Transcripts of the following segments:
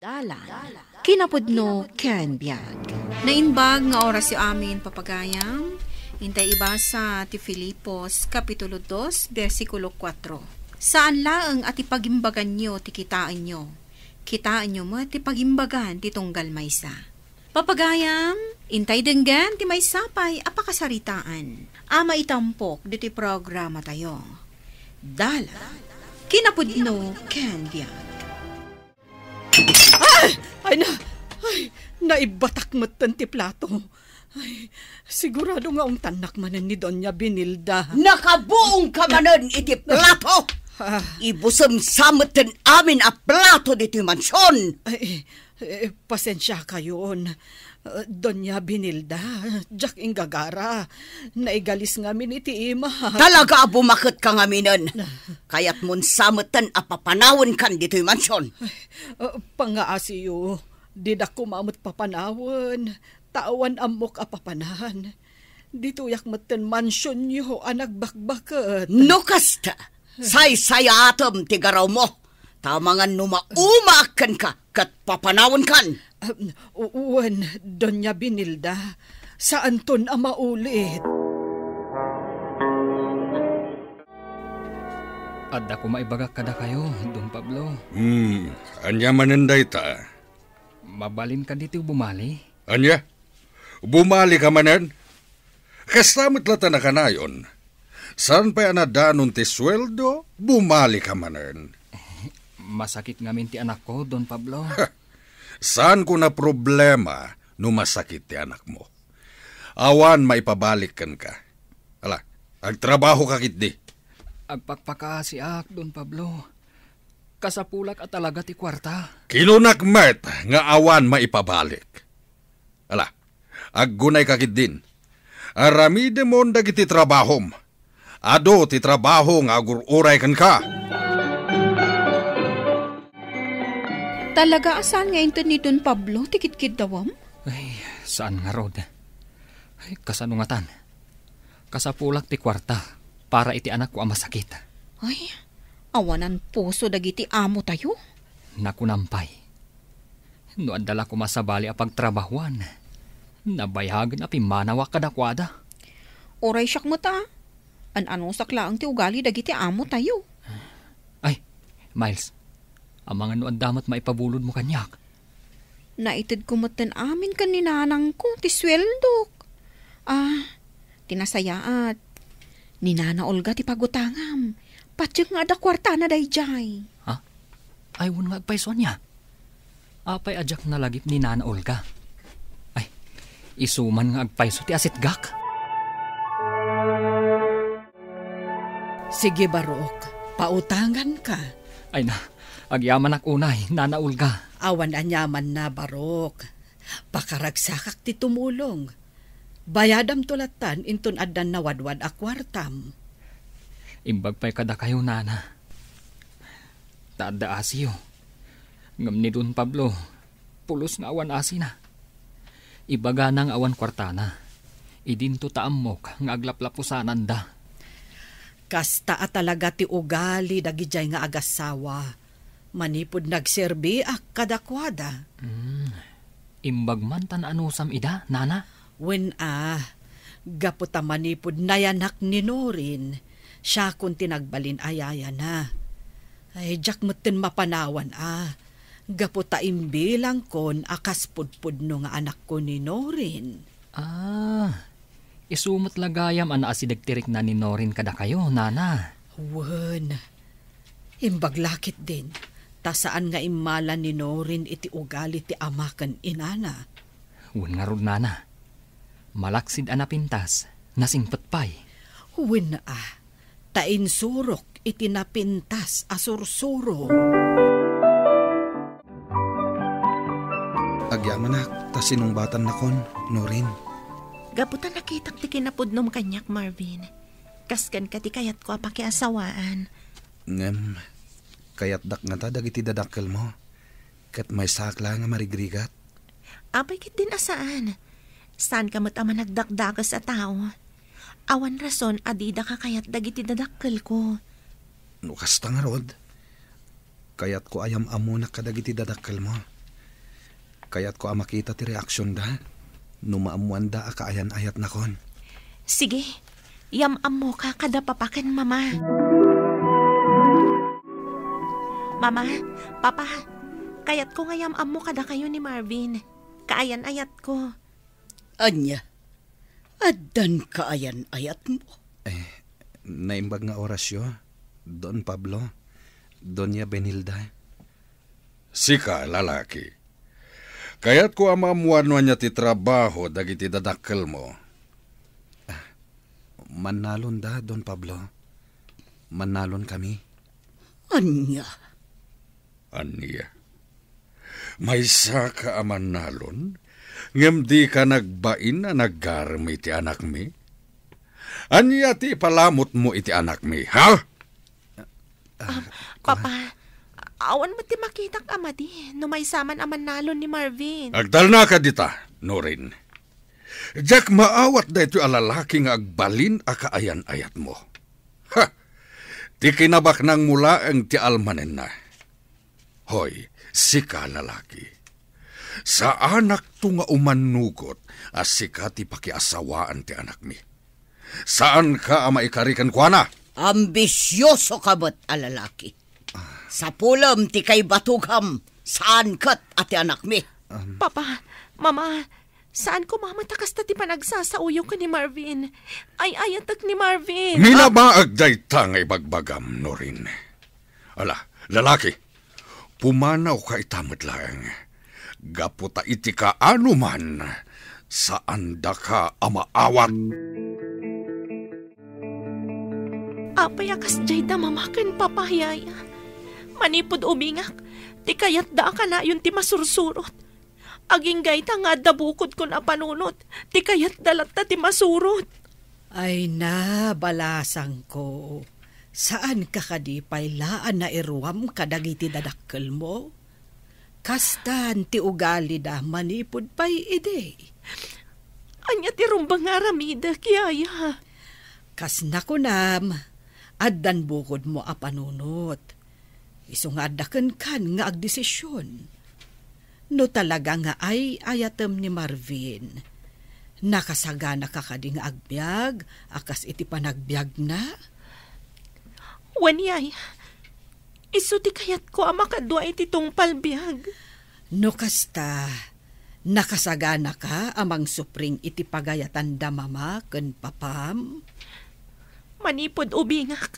Dalan. Kinapudno ken biag. Nainbag nga oras yung amin papagayam. Hintay ibasa ti Filipos, Kapitulo 2, versikulo 4. Saan laeng at ipagimbagan nyo ti kitaan nyo? Kitaan nyo mo ti pagimbagan ti tunggal maysa. Papagayam, intay denggan ti may sapay apakasaritaan. Ama itampok diti programa tayo. Dalan. Kinapudno ken biag. Naibatak mo ti plato. Ay, sigurado nga ang tanak manan ni Doña Binilda. Nakabuong ka manan iti plato! Ibusam samutin amin a plato diti mansyon! Pasensya kayon. Doña Binilda, jak ingagara. Naigalis ngamin iti ima. Talaga bumakit ka ngaminan. Kayat mon samutin a papanawan kan diti mansyon. Pangaasiyo, di da kumamot papanawan. Tawan amok a papanahan. Dito yak maten mansyon nyo anak bakbakat. Nukasta, say-saya atom ti garaw mo. Tamangan numaumakan ka kat papanawan kan. Uwan, Doña Binilda, saan ton ang maulit? Adda ko maibagak kada kayo, Don Pablo. Anya manenday ta? Mabalin ka dito bumali? Anya? Bumali ka manen? Kastamit lata na kanayon. Saan pa anadanon ti sweldo? Bumali ka manen. Masakit ngamin ti anak ko, Don Pablo. Saan ko na problema no masakit ti anak mo? Awan maipabalik kan ka. Ala, agtrabaho ka kit di. Agpakpaka si ak, Don Pablo. Kasapulak at talaga ti kwarta. Kinunakmet nga awan maipabalik. Ala, aggunay ka kit din. Aramide mon dagiti trabahom. Ado ti trabaho nga agururay kan ka. Talaga asan nga ito ni Don Pablo, tikit-kit dawam? Ay, saan nga rod? Ay, kasanungatan. Kasapulak ti kwarta para iti anak ko ang masakit. Ay, awanan puso dagiti amo tayo. Nakunampay. No andala ko masabali a pagtrabahuan. Nabayagan a pimanawa kadakwada. Oray siyak mo ta. An-ano saklaang ti ugali dagiti amo tayo. Ay, Miles. Ang mga noon damat maipabulod mo kanyak. Naitid kumatan amin kan ninanang ko, ti sweldok. Tinasayaat. Ninana Olga ti pagutangam. Patsyung nga da kwarta na dayjay. Ha? Aywan nga agpaiso niya. Apay ajak na lagip ni Nana Olga. Ay, isuman nga agpaiso ti asitgak. Sige, Barok, pautangan ka. Ay na, agyaman ak unay, Nana Olga. Awan anyaman na, Barok. Pakaragsakak ti tumulong. Bayadam tulatan intun addan nawadwad a kwartam. Imbag pa'y kada kayo, Nana. Taada asiyo. Ngam ni Don Pablo, pulos nga awan asi na. Ibaga ng awan kwartana. Idinto taamok nga aglaplapusanan da. Kasta a talaga ti ugali dagijay nga agasawa. Manipod nagserbi ak kadakwada. Imbag man tananusam ida, Nana? Wen gaputa manipod nayanak ni Norin. Siya kung tinagbalin ayaya na. Ay, jak mutin mapanawan Gaputa imbilang kon akas pudpud no nga anak ko ni Norin. Isumot lagayam ana asidagtirik na ni Norin kada kayo, Nana. Wen, imbaglakit din. Ta saan nga imala ni Norin iti ugali ti amakan inana. Wen nga rod, Nana. Malaksid anapintas, nasingpet pay. Wen tain surok iti napintas asursuro. Agyamanak, ta sinungbatan na kon, Norin. Gaputa nakitak ti kinapudnom kanyak, Marvin. Kaskan ka ti kayat ko apakiasawaan. Ngem, kayat dak nga ta dagiti dadakkel mo. Kat may sakla nga marigrigat. Apay kit din asaan. Saan ka matama nagdakdagas a tao? Awan rason adida ka kayat dagiti dadakkel ko. No kasta nga rod. Kayat ko ayam amo na kadagiti dadakkel mo. Kaya't ko makita ti reaksyon da. Numaamuan da akaayan-ayat na kon. Sige, yamam mo ka kada papakan, Mama. Mama, Papa, kayat ko nga yamam mo kada kayo ni Marvin. Kaayan-ayat ko. Anya, addan kaayan-ayat mo. Naimbag nga orasyo, Don Pablo, Doña Benilda. Sika, lalaki. Kaya't ko amamuano niya ti trabaho dagiti dadakkel mo. Manalon da, Don Pablo. Manalon kami. Anya, may saka amanalon, ngem di ka nagbain na naggarmi ti anak mi? Anya ti palamot mo iti anak mi, ha? Papa, awan mo ti makitak amadi, no may saman amanalon ni Marvin. Agdal na ka dita, Norin. Jack maawat da ito alalaki nga agbalin a kaayan-ayat mo. Ha! Ti kinabak nang mula ang ti almanen na. Hoy, sika lalaki. Sa anak to nga umanugot, as sika ti pakiasawaan ti anak mi. Saan ka maikarikan kwa na? ambisyoso ka ba't alalaki? Sa pulam ti kay batugham, saan kat ati anak mi? Papa, Mama, saan ko mamatakas ta ti panagsasauyo ka ni Marvin? Ay ayatak ni Marvin. Minabaag day tangay bagbagam, Norin. Ala, lalaki, pumanaw ka itamad lang. Gaputa iti ka anuman, saan da ka amaawat. Apay akas jay da mamakan papayaya. Manipod umingak, ti kayat da ka na yun ti masursurot. Aging gayta nga dabukod ko na panunot, ti kayat dalat ta ti masurot. Ay na, balasang ko. Saan ka kadipay laan na iruam kadagiti dadakkel mo? Kastan ti ugali da manipod pay ide. Anya ti rumbang nga ramida, kiyaya. Kas nakunam, addan bukod mo a panunot. Isungadaken kan nga agdesisyon. No talaga nga ay ayatem ni Marvin. Nakasagana ka kading agbyag, akas iti panagbyag na. Wanyay, iso ti kayat ko ama kadwa iti tungpal biyag. No kasta, nakasagana ka amang supring iti pagayatan da mama ken papam. Manipod ubingak,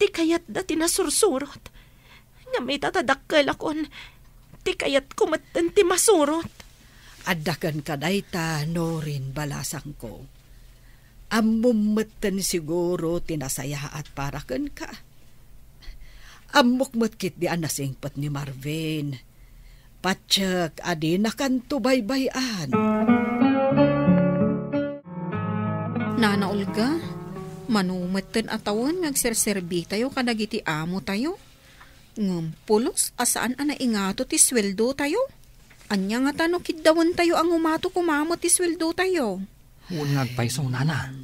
ti kayat da tinasursurot. Nga may tatadakkel akon, ti kayat kumatan ti masurot. Addakan ka dayta, Norin, balasang ko. Amumatan siguro tinasaya at parakan ka. Amukmatkit di anasingpat ni Marvin. Patsak adi nakan tubaybayan. Nana Olga, manumatan atawan ngagserserbi tayo kadagiti amo tayo. Ngumpulos asaan ana ingato ti sweldo tayo. Anya nga tano kiddawan tayo ang umato kumamo ti sweldo tayo. Huwag ngagpaiso, nana.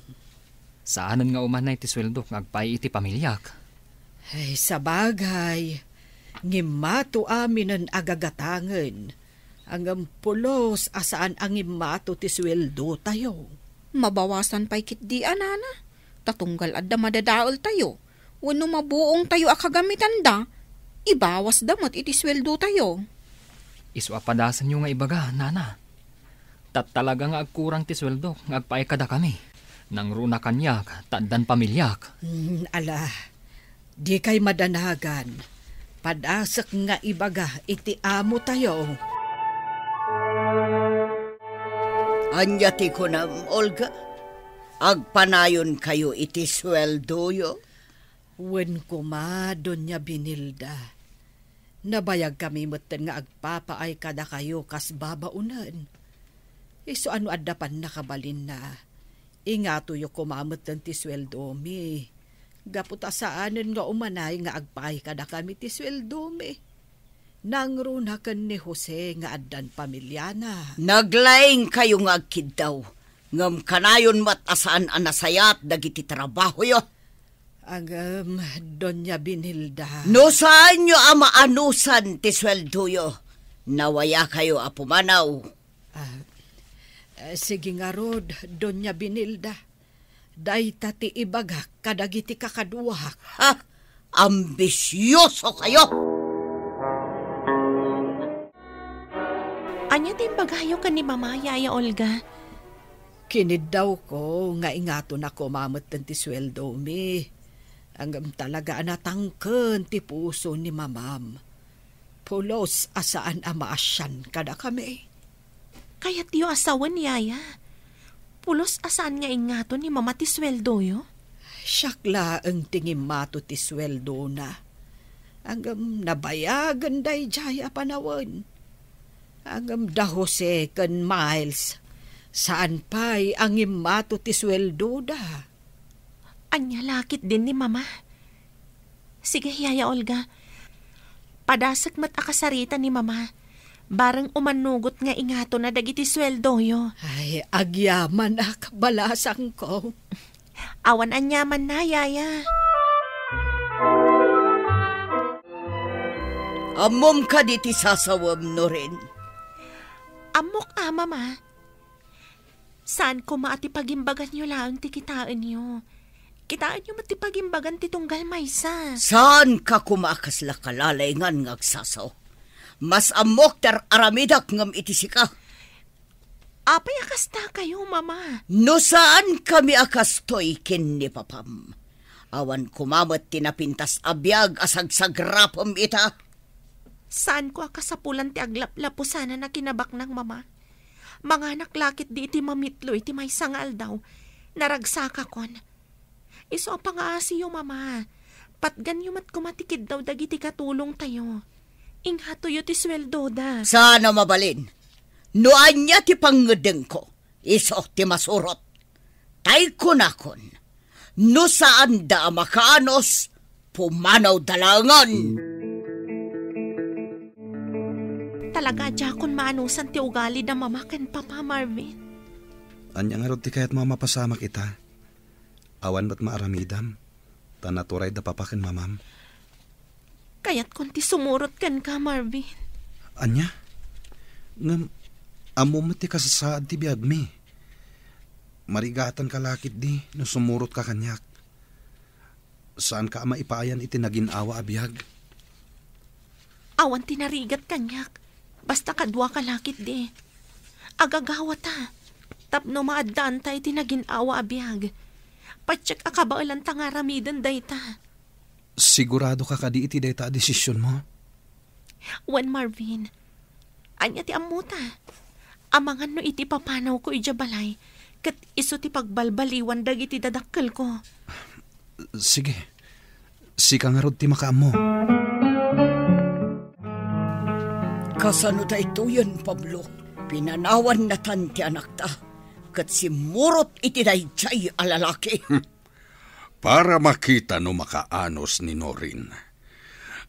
Saanan nga umanay ti sweldo ngagpay iti pamilyak? Ay, sabagay. Ngimato amin ang agagatangan. Ang ampulos asaan ang ngimato ti sweldo tayo. Mabawasan pa'y kitdi, anana. Tatunggal adda madadaol tayo. Wano mabuong tayo akagamitan da, ibawas damot iti sweldo tayo. Iswapadasan nyo nga ibaga, nana. Talaga nga agkurang ti sweldo, ngagpay kada kami. Nang runa kanyak, taddan pamilyak. Ala, di kay madanagan. Padasak nga ibaga, iti amo tayo. Anya ti kunam, Olga? Agpanayon kayo iti sweldo yo? Wen kuma, Doña Benilda. Nabayag kami matan nga agpapaay kada kayo kas babaunan. Iso ano addapan nakabalin na. Ingato yo kumamatan ti sweldo mi. Gaputa saanan nga umanay nga agpaay kada kami ti sweldo mi. Nangrunakan ni Jose nga addan pamilyana. Naglaing kayo nga agkid daw. Ngam kanayon matasaan anasayat dagiti trabaho yo. Doña Benilda. No saan nyo ama anusan ti sweldo yo? Nawaya kayo apumanaw. Sige nga rod, Doña Binilda. Day tati ibagak kadagiti kakaduhak. Ha? Ambisyoso kayo! Anya timbagayo ka ni Mama, Yaya Olga? Kinid daw ko nga ingato na ko mamot ti sweldo mi. Hanggang talaga natangken ti puso ni mamam. Pulos asaan amaasyan kada kami. Kaya't yu asawan ni Yaya. Pulos asaan nga ingato ni Mama ti sweldo yo? Siyakla ang tingin mato ti sweldo na. Hanggang nabayagan day jaya panawan. Hanggang da Jose kan Miles. Saan pa'y ang imato ti sweldo da? Anya lakit din ni Mama. Sige, Yaya Olga. Padasak mat akasarita ni Mama. Barang umanugot nga ingato na dagiti sweldo yo. Ay, agyaman ak balasang ko. Awan anyaman na, Yaya. Amom ka di ti sasawam no rin. Amok Mama. Saan ko maatipagimbagan nyo lang ti kitaan nyo? Kitaan nyo matipagimbagan ti tunggal maysa. Saan ka kumakasla kalalayngan ngagsasaw? Mas amok ter aramidak ngam itisika. Apay akasta kayo, Mama? No saan kami akastoy kin ni Papam? Awan kumamat tinapintas abiyag asagsagrapom ita. Saan ko akasapulan ti aglaplapo sana na kinabak ng Mama? Mga naklakit di iti mamitlo iti may sangal daw. Naragsaka kon. Iso pa nga asiyo, Mama. Patgan yung mat kumatikid daw dagiti katulong tayo. Inghato yu ti sweldo da. Sana mabalin. Noan niya ti pangedeng ko. Iso ti masurot. Tay kunakon. No saan da makaanos, pumanaw dalangan. Talaga dyan maanusan ti ugali na Mama ken Papa Marvin. Anya nga rod ti kayat mamapasamak ita. Awan ba't maaramidam? Tanaturay da papakin mamam. Kaya't kunti sumurot kan ka, Marvin. Anya? Ngam, amo mo ti kasasaad ti biyag mi. Marigatan ka lakit di, no sumurot ka kanyak. Saan ka maipayan iti naginawa abiyag? Awan tinarigat kanyak. Basta kadwa ka lakit di. Agagawa ta. Tapno maadaan tayo tinaginawa abiyag. Patsyak akabailan ta nga ramidan day ta. Sigurado ka kadi iti day ta desisyon mo? Wan Marvin. Anya ti amuta. Amangan no iti papanaw ko ijabalay. Kat iso ti pagbalbaliwan dagiti dadakkel ko. Sige. Sika nga rod ti makaam mo. Kasano da ito yun, Pablo? Pinanawan na tan ti anak ta. Kat simurot iti dayjay alalaki. Para makita no makaanos ni Norin.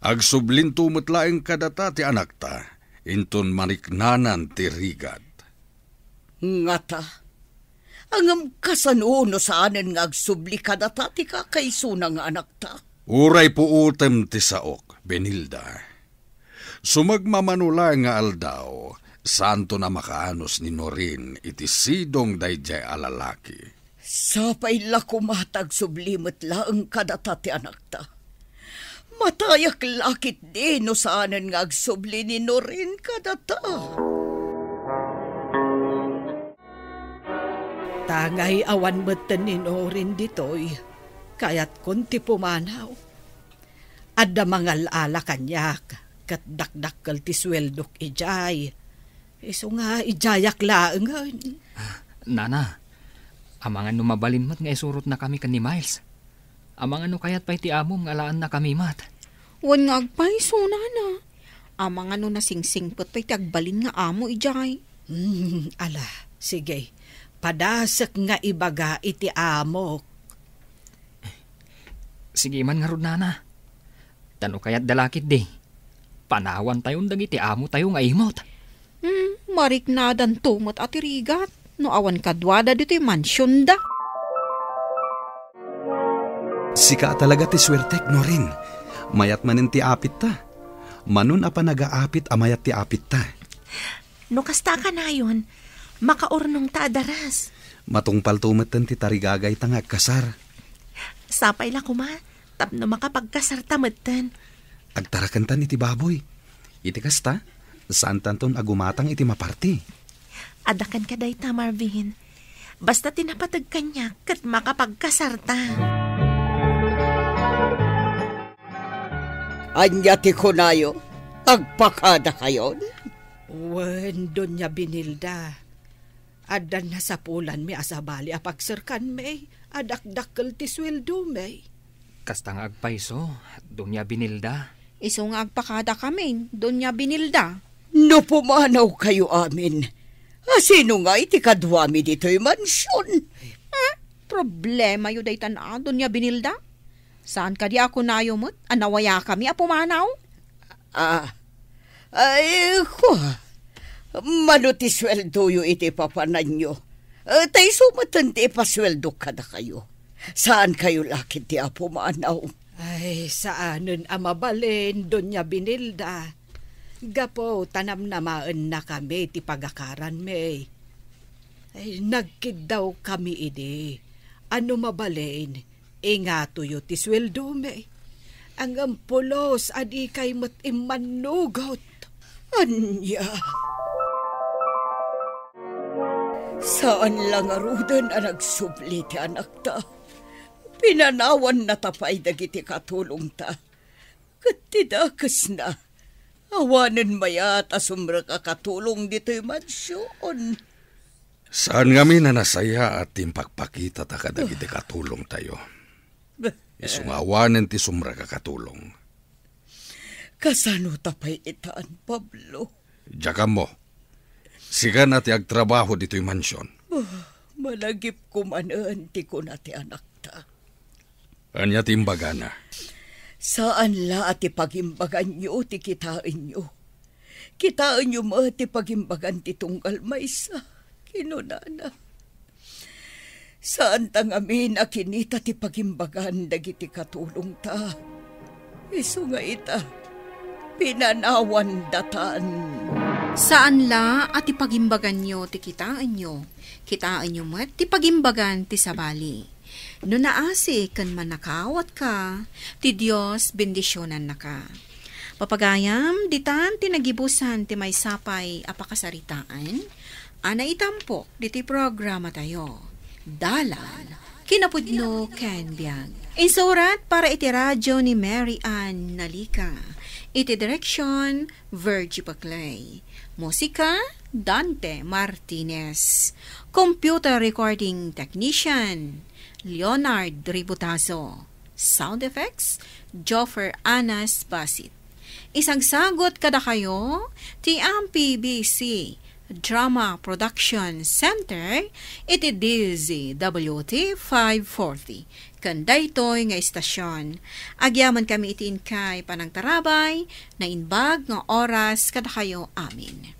Agsublin tumutlaeng kadata ti anak ta. Inton maniknanan ti rigad. Ngata. Angam kasano no saanen nga agsubli kadata ti kakaisunang anak ta. Uray po utem ti saok, Benilda. Sumagmamanula nga aldaw, santo na makaanos ni Norin iti sidong dayjay alalaki. Sapay la kumatag sublimot laeng kadata ti anak ta. Matayak lakit di no saanen nga agsubli ni Norin kadata. Tangay awan beten ni Norin ditoy, kayat kunti pumanaw. Adda mangal ala kanyak. Kat dakdakkel ti sweldok ijay. Iso nga ijayak laengan. Nana, amangan no mabalin mat nga isurot na kami kan ni Miles. Amangan no kayat pa'y ti amom nga laan na kami mat. Wan nga agpaiso, Nana. Amangan no nasingsingpot pa'y tagbalin nga amo ijay. Ala, sige. Padasak nga ibaga iti amok. Sige man nga rod, Nana. Tano kayat dalakit di. Panawan tayong dagiti amo tayo nga imot. Mariknadan tumot at irigat. No awan kadwada dito'y mansyon da. Sika talaga ti swertek, Norin. Mayat manin ti apit ta. Manun apa nagaapit amayat ti apit ta. No kasta ka na yun, makaurnong ta adaras. Matungpal tumatan ti tarigagay ta nga kasar. Sapay la kuma, tapno makapagkasar tamatan. Agtarakan tan iti baboy. Iti kasta, saan tanton agumatang iti maparti. Adakan ka day ta, Marvin. Basta tinapatag kanya kat makapagkasar ta. Anya ti kunayo, agpakada kayon. Wen, Doña Binilda. Adan na sa pulan mi asabali apagsarkan may. Adakdakkel ti sweldo may. Kastang agpaiso, Doña Binilda. Iso nga agpakada kami, Doña Binilda. No pumanaw kayo amin. Sino nga iti kadwami dito'y mansyon? Problema yu day na, Doña Binilda. Saan ka di ako nayo mo't? Anawaya kami apumanaw? Ay, manuti sweldo yu iti papanan nyo. Tay sumatan ti ipasweldo kada kayo. Saan kayo lakit ti apumanaw? Ay, saanen amabalin, Doña Binilda. Gapo, tanam namaan na kami ti pagakaran may. Ay, nagkid daw kami idi. Ano mabalin, ingato yu ti sweldo may. Ang ampulos, adi kay mat imanugot. Anya? Saan lang arudan ang nagsubli ti anak ta? Pinanawan na tapay dagiti katulong ta. Katidakas na. Awanan mayat asumra ka katulong dito'y mansyon. Saan kami na nasaya at timpagpakita ta kadagiti katulong tayo. Isungawanan ti sumra ka katulong. Kasano tapay itaan, Pablo? Diyakan mo. Siga na ti agtrabaho dito'y mansyon. Malagip kumanaan ti ko na ti anak ta. Anya timbaga na. Saan la at ipagimbagan nyo ti kitain nyo? Kitaan nyo mo ti pagimbagan ti tunggal maysa. Kinunana. Saan tang amin akinita ti pagimbagan dagiti katulong ta? Isu nga ita, pinanawan datan. Saan la at ipagimbagan nyo ti kitaan nyo? Kitaan nyo mat ti pagimbagan ti sabali. No naasi kan manakawat ka, ti Diyos bendisyonan na ka. Papagayam, ditan tinagibusan ti may sapay apakasaritaan, ana itampo diti programa tayo. Dalan, kinapudno ken biag. Insurat para iti radyo ni Mary Ann Nalika. Iti direksyon, Virgie Paclay. Musika, Dante Martinez. Computer recording technician, Leonard Ributazo. Sound effects, Joffer Anas Basit. Isagsagot kada kayo, ti PBC Drama Production Center, iti DZWT 540. Kandaytoy nga istasyon. Agyaman kami itiin kay panang tarabay, na inbag nga oras kada kayo amin.